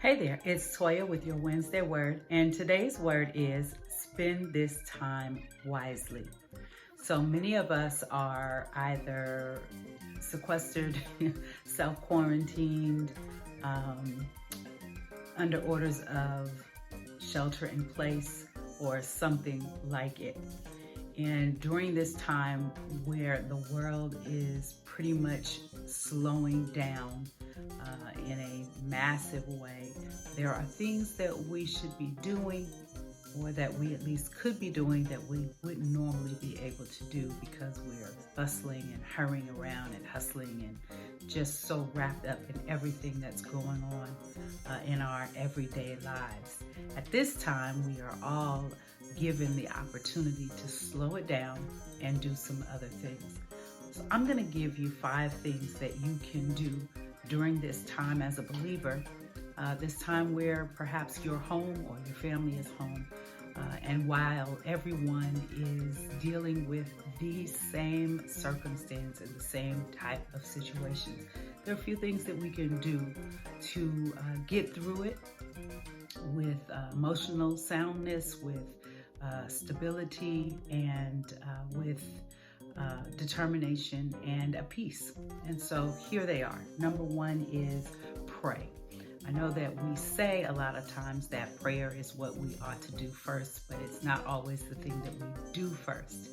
Hey there, it's Toya with your Wednesday word, and today's word is spend this time wisely. So many of us are either sequestered, self quarantined, um, under orders of shelter in place, or something like it. And during this time where the world is pretty much slowing down in a massive way, there are things that we should be doing, or that we at least could be doing, that we wouldn't normally be able to do because we're bustling and hurrying around and hustling and just so wrapped up in everything that's going on in our everyday lives. At this time, we are all given the opportunity to slow it down and do some other things. So I'm going to give you 5 things that you can do during this time as a believer, this time where perhaps you're home or your family is home, and while everyone is dealing with these same circumstances, the same type of situations, there are a few things that we can do to get through it with emotional soundness, with stability, and with determination and a peace. And so here they are. Number 1 is pray. I know that we say a lot of times that prayer is what we ought to do first, but it's not always the thing that we do first.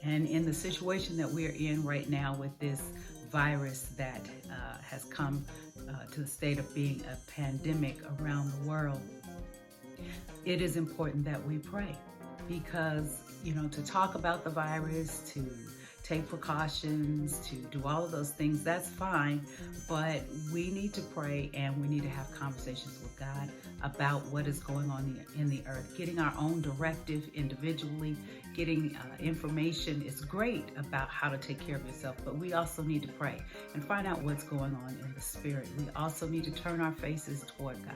And in the situation that we're in right now with this virus that has come to the state of being a pandemic around the world, it is important that we pray because, to talk about the virus, to take precautions, to do all of those things, that's fine, but we need to pray and we need to have conversations with God about what is going on in the earth. Getting our own directive individually, getting information is great about how to take care of yourself, but we also need to pray and find out what's going on in the spirit. We also need to turn our faces toward God,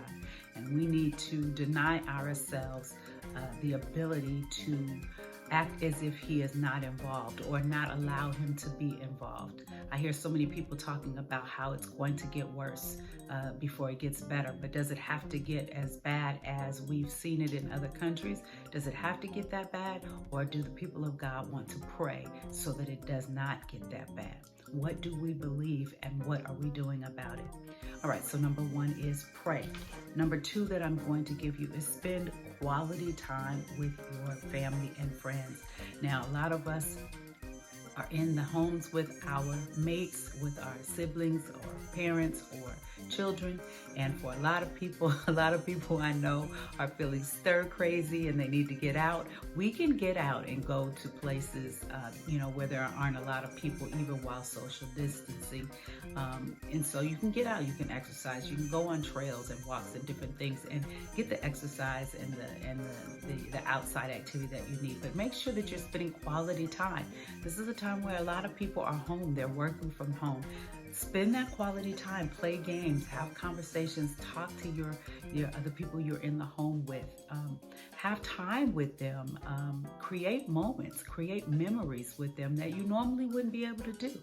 and we need to deny ourselves the ability to act as if he is not involved or not allow him to be involved. I hear so many people talking about how it's going to get worse before it gets better, but does it have to get as bad as we've seen it in other countries? Does it have to get that bad, or do the people of God want to pray so that it does not get that bad? What do we believe and what are we doing about it? All right, so number 1 is pray. Number 2 that I'm going to give you is spend quality time with your family and friends. Now, a lot of us are in the homes with our mates, with our siblings or parents or children. And for a lot of people I know are feeling stir crazy and they need to get out. We can get out and go to places, where there aren't a lot of people, even while social distancing. And so you can get out, you can exercise, you can go on trails and walks and different things and get the exercise and the outside activity that you need. But make sure that you're spending quality time. This is a time where a lot of people are home, they're working from home. Spend that quality time, play games, have conversations, talk to your other people you're in the home with. Have time with them, create moments, create memories with them that you normally wouldn't be able to do.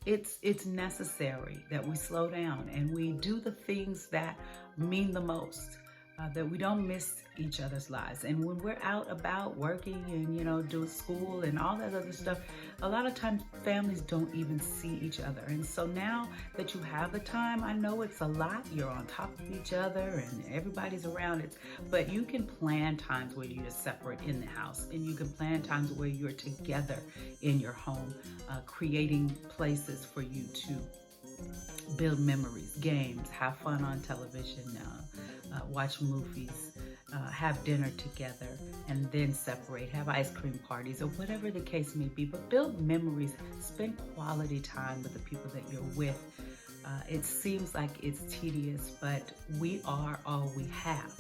It's necessary that we slow down and we do the things that mean the most. That we don't miss each other's lives. And when we're out about working and, doing school and all that other stuff, a lot of times families don't even see each other. And so now that you have the time, I know it's a lot, you're on top of each other and everybody's around it, but you can plan times where you're separate in the house, and you can plan times where you're together in your home, creating places for you to build memories, games, have fun on television, watch movies, have dinner together, and then separate, have ice cream parties, or whatever the case may be. But build memories, spend quality time with the people that you're with. It seems like it's tedious, but we are all we have.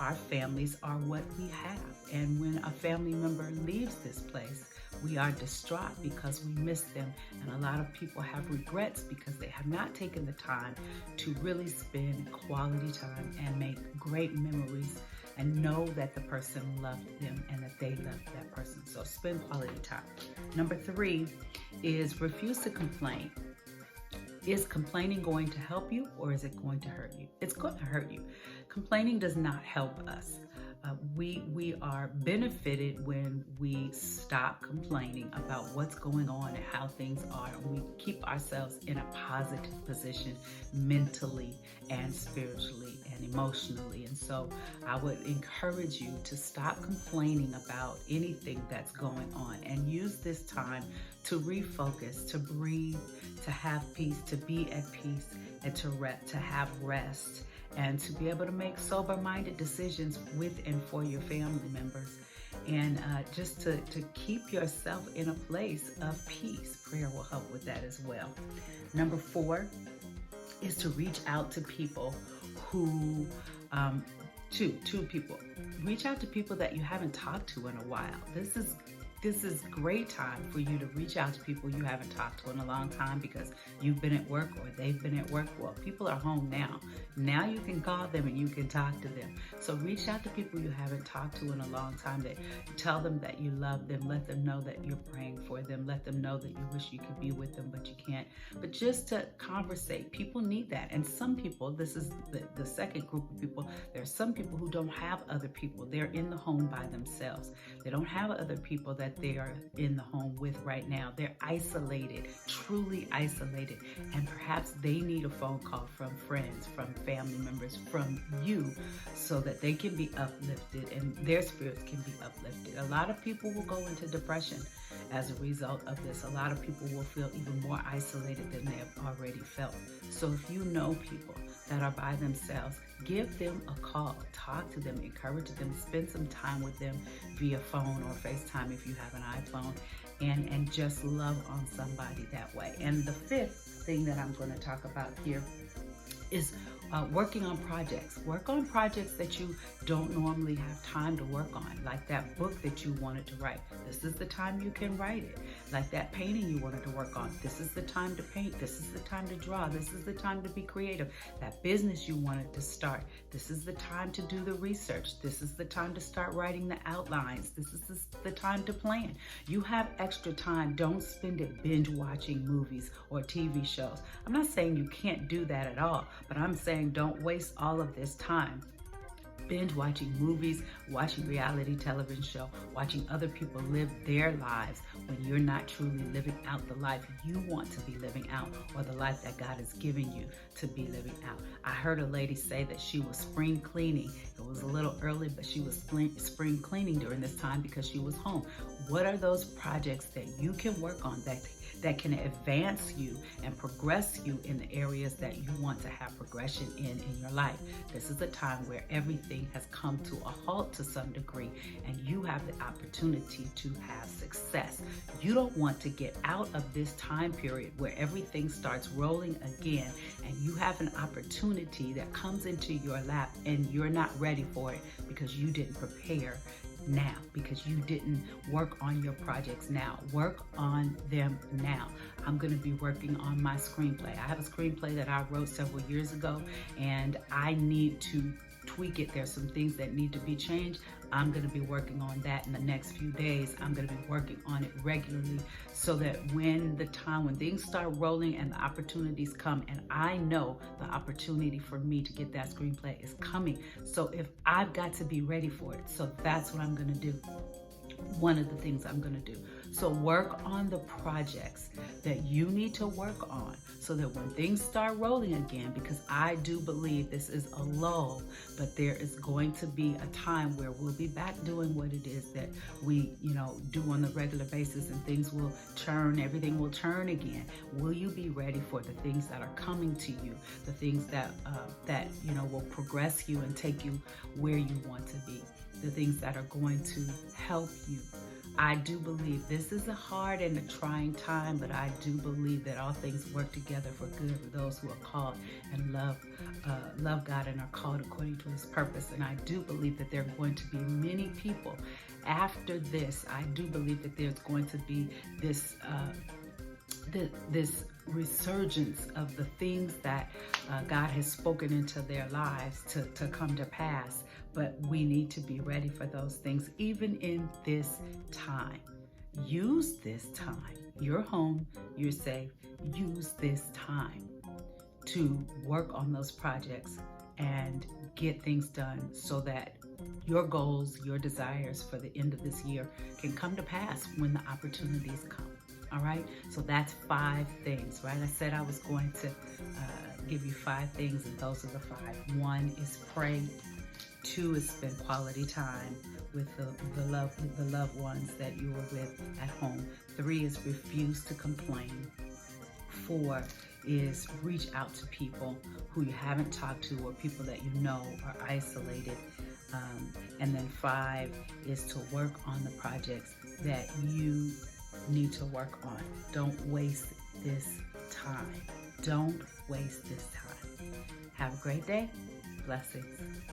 Our families are what we have. And when a family member leaves this place, we are distraught because we miss them. And a lot of people have regrets because they have not taken the time to really spend quality time and make great memories and know that the person loved them and that they loved that person. So spend quality time. Number 3 is refuse to complain. Is complaining going to help you, or is it going to hurt you? It's going to hurt you. Complaining does not help us. We are benefited when we stop complaining about what's going on and how things are. We keep ourselves in a positive position mentally and spiritually and emotionally. And so I would encourage you to stop complaining about anything that's going on and use this time to refocus, to breathe, to have peace, to be at peace, and to have rest, and to be able to make sober-minded decisions with and for your family members. And just to keep yourself in a place of peace. Prayer will help with that as well. Number 4 is to reach out to people who, two people. Reach out to people that you haven't talked to in a while. This is great time for you to reach out to people you haven't talked to in a long time because you've been at work or they've been at work. Well, people are home now. Now you can call them and you can talk to them. So reach out to people you haven't talked to in a long time. That tell them that you love them. Let them know that you're praying for them. Let them know that you wish you could be with them, but you can't. But just to conversate. People need that. And some people, this is the second group of people, there are some people who don't have other people. They're in the home by themselves. They don't have other people that they are in the home with right now. They're isolated, truly isolated, and perhaps they need a phone call from friends, from family members, from you, so that they can be uplifted and their spirits can be uplifted. A lot of people will go into depression as a result of this. A lot of people will feel even more isolated than they have already felt. So if you know people that are by themselves, give them a call, talk to them, encourage them, spend some time with them via phone or FaceTime if you have an iPhone, and just love on somebody that way. And the 5th thing that I'm going to talk about here is working on projects. Work on projects that you don't normally have time to work on, like that book that you wanted to write. This is the time you can write it. Like that painting you wanted to work on. This is the time to paint. This is the time to draw. This is the time to be creative. That business you wanted to start. This is the time to do the research. This is the time to start writing the outlines. This is the time to plan. You have extra time. Don't spend it binge watching movies or TV shows. I'm not saying you can't do that at all, but I'm saying don't waste all of this time binge watching movies, watching reality television show, watching other people live their lives when you're not truly living out the life you want to be living out, or the life that God is giving you to be living out. I heard a lady say that she was spring cleaning. It was a little early, but she was spring cleaning during this time because she was home. What are those projects that you can work on that can advance you and progress you in the areas that you want to have progression in your life? This is a time where everything has come to a halt to some degree, and you have the opportunity to have success. You don't want to get out of this time period where everything starts rolling again, and you have an opportunity that comes into your lap and you're not ready for it because you didn't prepare now, because you didn't work on your projects now. Work on them now. I'm going to be working on my screenplay. I have a screenplay that I wrote several years ago, and I need to tweak it. There's some things that need to be changed. I'm going to be working on that in the next few days. I'm going to be working on it regularly so that when things start rolling and the opportunities come, and I know the opportunity for me to get that screenplay is coming. So if I've got to be ready for it, so that's what I'm going to do. One of the things I'm going to do. So work on the projects that you need to work on so that when things start rolling again, because I do believe this is a lull, but there is going to be a time where we'll be back doing what it is that we, do on the regular basis, and things will churn, everything will churn again. Will you be ready for the things that are coming to you, the things that will progress you and take you where you want to be, the things that are going to help you? I do believe this is a hard and a trying time, but I do believe that all things work together for good for those who are called and love God and are called according to His purpose. And I do believe that there are going to be many people after this. I do believe that there's going to be this resurgence of the things that God has spoken into their lives to come to pass. But we need to be ready for those things, even in this time. Use this time. You're home, you're safe. Use this time to work on those projects and get things done so that your goals, your desires for the end of this year can come to pass when the opportunities come. All right, so that's 5 things, right? I said I was going to give you 5 things, and those are the 5. 1 is pray. 2 is spend quality time with the loved ones that you are with at home. 3 is refuse to complain. 4 is reach out to people who you haven't talked to or people that you know are isolated. And then 5 is to work on the projects that you need to work on. Don't waste this time. Don't waste this time. Have a great day. Blessings.